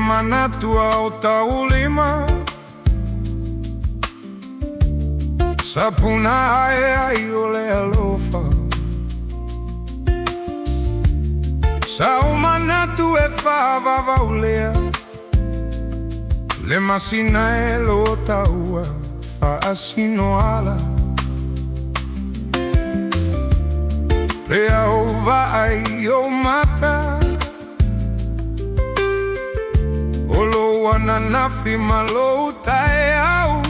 manatua o taulima Sapuna ai o le alofa Sa manatu e fava vaulea Le masina e lo taua fa asino ala Plea o vai o mata O lo ananafi malo tae au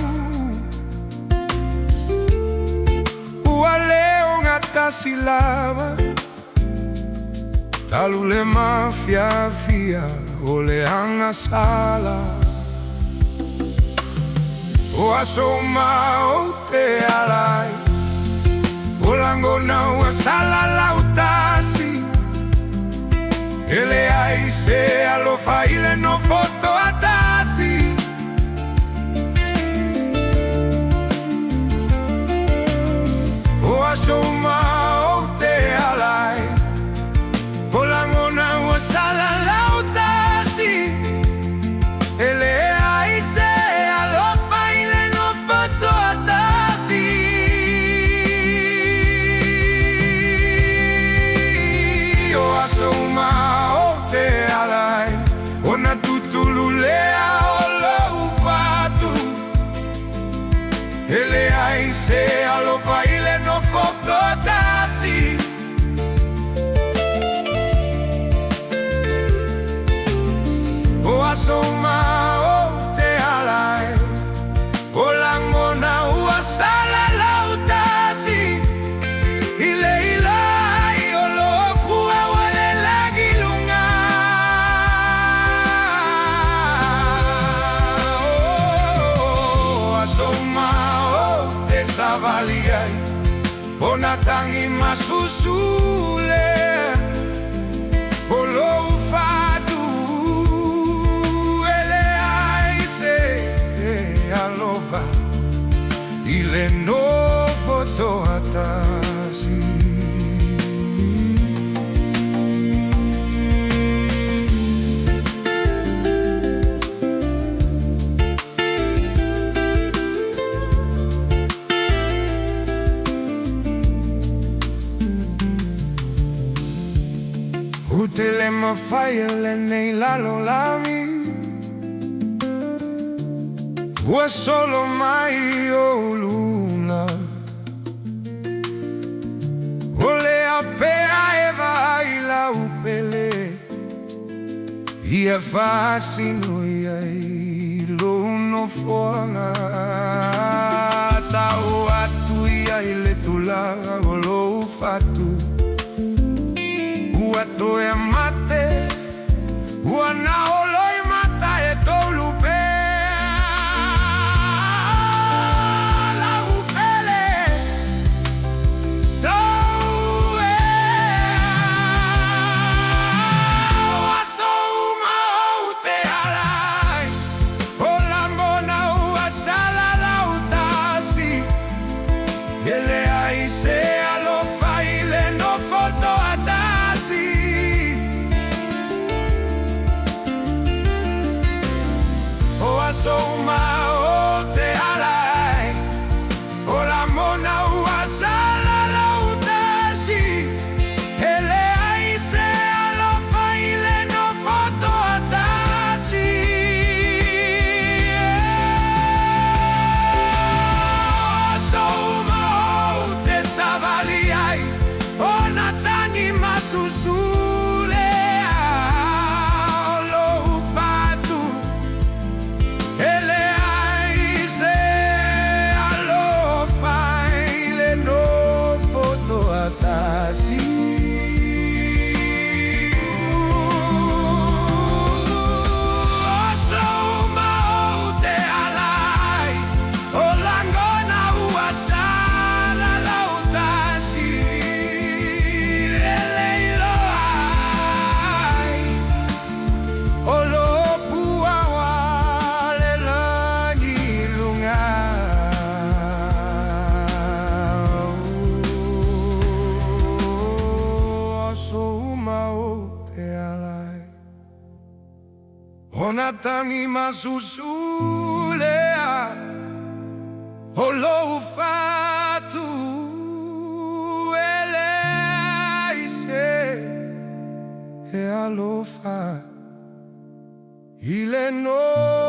Ua leo ngata silava Talu le mafia fia o le hanga sala O asoma o te alai O langona ua sala lautasi E Leai se Alofa Ile Nofotoatasi O asoma o te alai O langona ua sala lautasi E Leai se Alofa Ile Nofotoatasi O asoma o te alai O na tutululea o loufatu E Leai se Alofa Ile Nofotoatasi O asoma o te alai O langona ua sala lautasi Ile ilai o lokua wale lagi lunga O asoma o te savaliai O natangi masusule O loufatu Alofa Ile Nofotoatasi Utele mafaile nei lalo lami Ua solo mai o luna O le apea e vai la upele Ia fascino ia i lono foanga Tau atu ia i le tulaga o lo fatu Ua toe mate Ua na olo i mata e tolu pe Asoma o te alai O la mona ua sala lautasi E Leai se Alofa Ile Nofotoatasi Asoma o te savaliai O natani masusule O loufatu E Leai Natangi masusulea Alofa Ile Alofa Ile Nofotoatasi.